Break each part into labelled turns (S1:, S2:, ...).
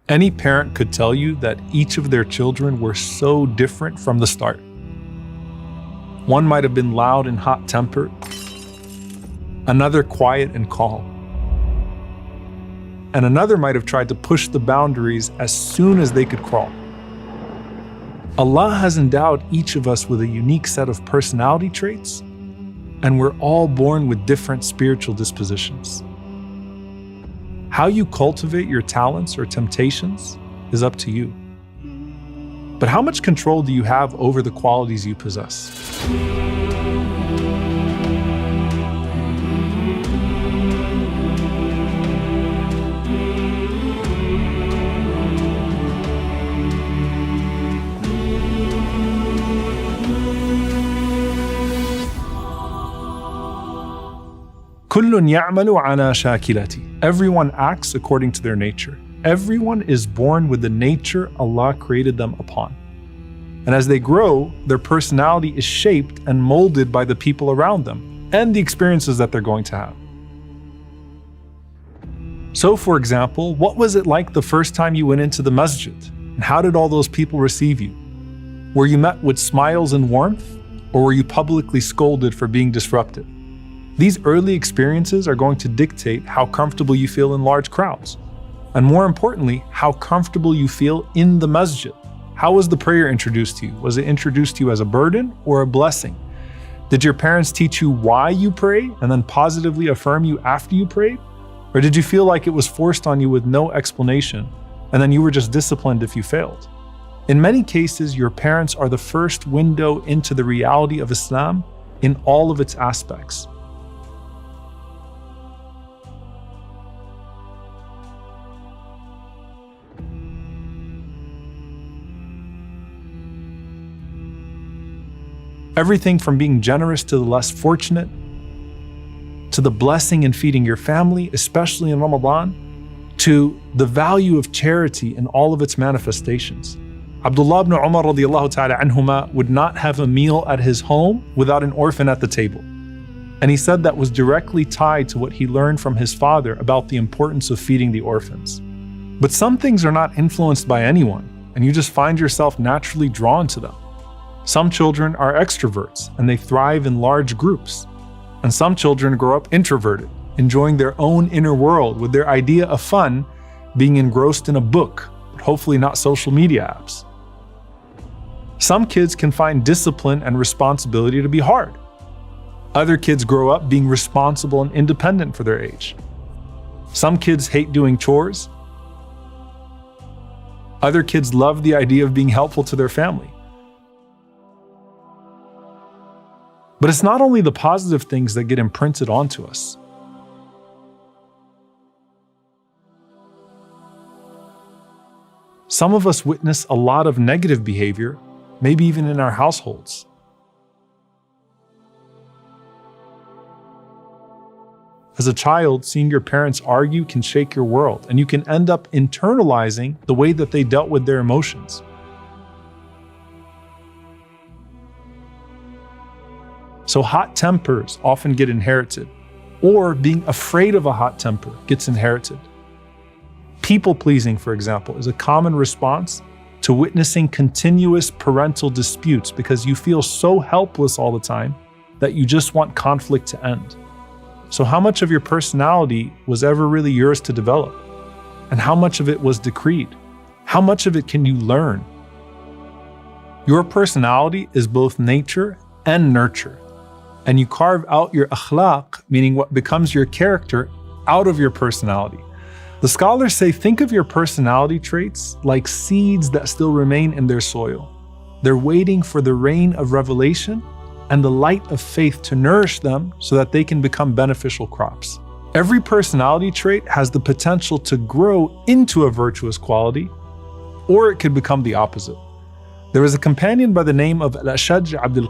S1: Any parent could tell you that each of their children were so different from the start. One might have been loud and hot-tempered, another quiet and calm, and another might have tried to push the boundaries as soon as they could crawl. Allah has endowed each of us with a unique set of personality traits, and we're all born with different spiritual dispositions. How you cultivate your talents or temptations is up to you. But how much control do you have over the qualities you possess? كُلٌّ يَعْمَلُ عَلَى شَاكِلَتِهِ. Everyone acts according to their nature. Everyone is born with the nature Allah created them upon. And as they grow, their personality is shaped and molded by the people around them and the experiences that they're going to have. So, for example, what was it like the first time you went into the masjid? And how did all those people receive you? Were you met with smiles and warmth, or were you publicly scolded for being disruptive? These early experiences are going to dictate how comfortable you feel in large crowds. And more importantly, how comfortable you feel in the masjid. How was the prayer introduced to you? Was it introduced to you as a burden or a blessing? Did your parents teach you why you pray and then positively affirm you after you prayed? Or did you feel like it was forced on you with no explanation and then you were just disciplined if you failed? In many cases, your parents are the first window into the reality of Islam in all of its aspects. Everything from being generous to the less fortunate, to the blessing in feeding your family, especially in Ramadan, to the value of charity in all of its manifestations. Abdullah ibn Umar radiallahu ta'ala anhuma would not have a meal at his home without an orphan at the table. And he said that was directly tied to what he learned from his father about the importance of feeding the orphans. But some things are not influenced by anyone, and you just find yourself naturally drawn to them. Some children are extroverts and they thrive in large groups. And some children grow up introverted, enjoying their own inner world with their idea of fun being engrossed in a book, but hopefully not social media apps. Some kids can find discipline and responsibility to be hard. Other kids grow up being responsible and independent for their age. Some kids hate doing chores. Other kids love the idea of being helpful to their family. But it's not only the positive things that get imprinted onto us. Some of us witness a lot of negative behavior, maybe even in our households. As a child, seeing your parents argue can shake your world, and you can end up internalizing the way that they dealt with their emotions. So hot tempers often get inherited, or being afraid of a hot temper gets inherited. People-pleasing, for example, is a common response to witnessing continuous parental disputes because you feel so helpless all the time that you just want conflict to end. So how much of your personality was ever really yours to develop? And how much of it was decreed? How much of it can you learn? Your personality is both nature and nurture. And you carve out your akhlaq, meaning what becomes your character, out of your personality. The scholars say, think of your personality traits like seeds that still remain in their soil. They're waiting for the rain of revelation and the light of faith to nourish them so that they can become beneficial crops. Every personality trait has the potential to grow into a virtuous quality, or it could become the opposite. There was a companion by the name of Al-Ashaj Abdul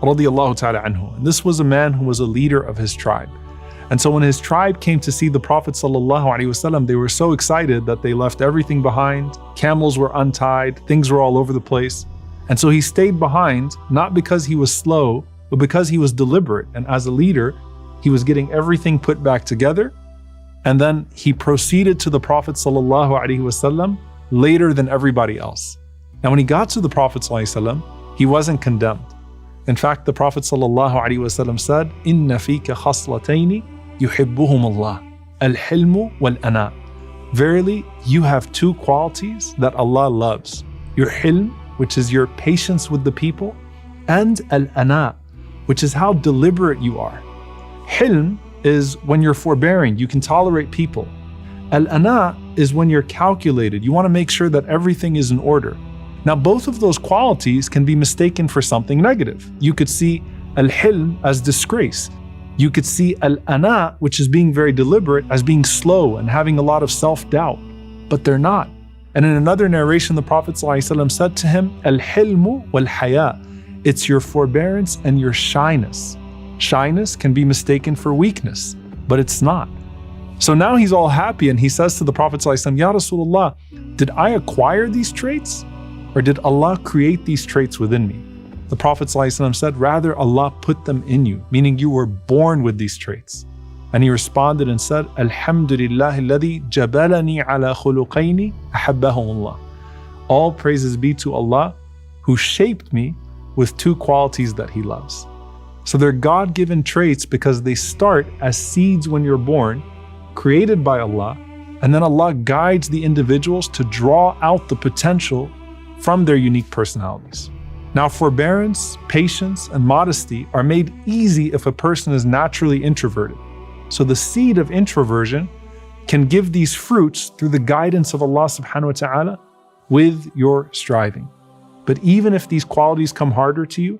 S1: radiyallahu ta'ala anhu. And this was a man who was a leader of his tribe. And so when his tribe came to see the Prophet sallallahu alaihi wasallam, they were so excited that they left everything behind. Camels were untied, things were all over the place. And so he stayed behind, not because he was slow, but because he was deliberate. And as a leader, he was getting everything put back together And then he proceeded to the Prophet ﷺ later than everybody else. And when he got to the Prophet ﷺ, he wasn't condemned. In fact, the Prophet ﷺ said, "Inna fika khaslatayni yuhibbuhum Allah, al-hilmu wal-ana." Verily, you have two qualities that Allah loves. Your hilm, which is your patience with the people, and al-ana, which is how deliberate you are. Hilm is when you're forbearing, you can tolerate people. Al-ana is when you're calculated, you want to make sure that everything is in order. Now, both of those qualities can be mistaken for something negative. You could see al-hilm as disgrace. You could see al-ana, which is being very deliberate, as being slow and having a lot of self-doubt. But they're not. And in another narration, the Prophet ﷺ said to him, al-hilmu wal-haya. It's your forbearance and your shyness. Shyness can be mistaken for weakness, but it's not. So now he's all happy and he says to the Prophet ﷺ, Ya Rasulullah, did I acquire these traits? Or did Allah create these traits within me? The Prophet ﷺ said, rather Allah put them in you, meaning you were born with these traits. And he responded and said, Alhamdulillah alladhi jabalani ala khuluqayni ahabbahumullah. All praises be to Allah who shaped me with two qualities that He loves. So they're God-given traits because they start as seeds when you're born, created by Allah, and then Allah guides the individuals to draw out the potential from their unique personalities. Now, forbearance, patience, and modesty are made easy if a person is naturally introverted. So the seed of introversion can give these fruits through the guidance of Allah subhanahu wa ta'ala with your striving. But even if these qualities come harder to you,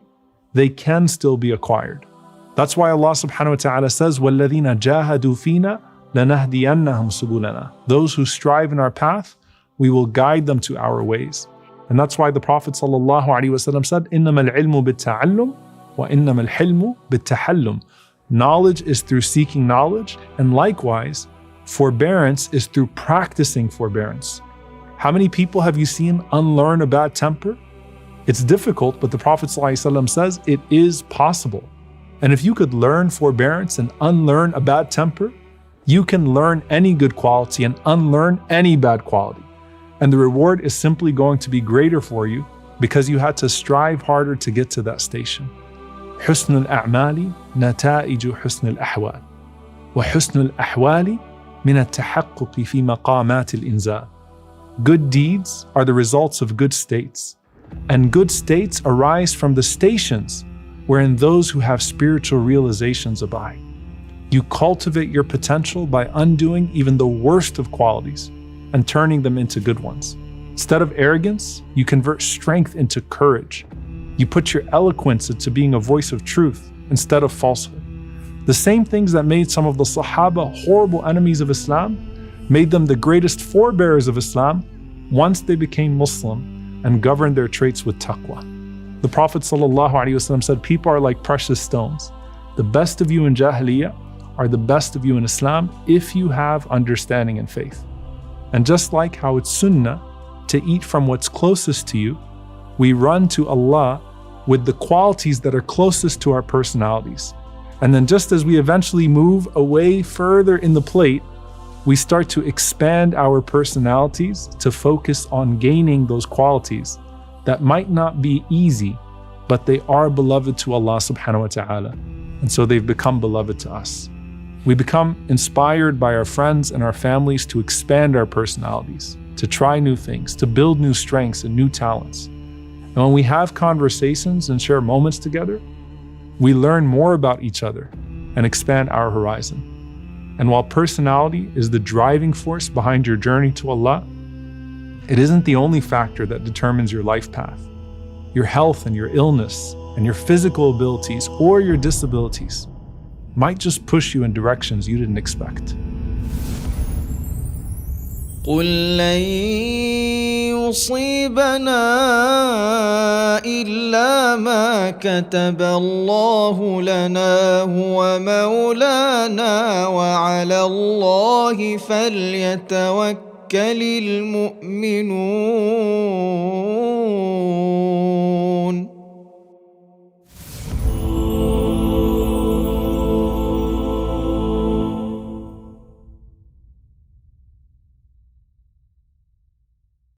S1: they can still be acquired. That's why Allah subhanahu wa ta'ala says, وَالَّذِينَ جَاهَدُوا فِينَا لَنَهْدِيَنَّهُمْ سُبُلَنَا. Those who strive in our path, we will guide them to our ways. And that's why the Prophet ﷺ said, إِنَّمَا الْعِلْمُ بِالتَّعَلُّمِ وَإِنَّمَا الْحِلْمُ بِالتَّحَلُّمِ. Knowledge is through seeking knowledge, and likewise, forbearance is through practicing forbearance. How many people have you seen unlearn a bad temper? It's difficult, but the Prophet ﷺ says it is possible. And if you could learn forbearance and unlearn a bad temper, you can learn any good quality and unlearn any bad quality. And the reward is simply going to be greater for you because you had to strive harder to get to that station. حسن الأعمال نتائج حسن الأحوال وحسن الأحوال من التحقق في مقامات الإنزال. Good deeds are the results of good states, and good states arise from the stations wherein those who have spiritual realizations abide. You cultivate your potential by undoing even the worst of qualities and turning them into good ones. Instead of arrogance, you convert strength into courage. You put your eloquence into being a voice of truth instead of falsehood. The same things that made some of the Sahaba horrible enemies of Islam made them the greatest forebearers of Islam once they became Muslim and governed their traits with taqwa. The Prophet ﷺ said, people are like precious stones. The best of you in Jahiliyyah are the best of you in Islam if you have understanding and faith. And just like how it's sunnah to eat from what's closest to you, we run to Allah with the qualities that are closest to our personalities. And then just as we eventually move away further in the plate, we start to expand our personalities to focus on gaining those qualities that might not be easy, but they are beloved to Allah subhanahu wa ta'ala. And so they've become beloved to us. We become inspired by our friends and our families to expand our personalities, to try new things, to build new strengths and new talents. And when we have conversations and share moments together, we learn more about each other and expand our horizon. And while personality is the driving force behind your journey to Allah, it isn't the only factor that determines your life path. Your health and your illness and your physical abilities or your disabilities might just push you in directions you didn't expect.
S2: قل لن يصيبنا إلا ما كتب الله لنا هو مولانا وعلى الله فليتوكل المؤمنون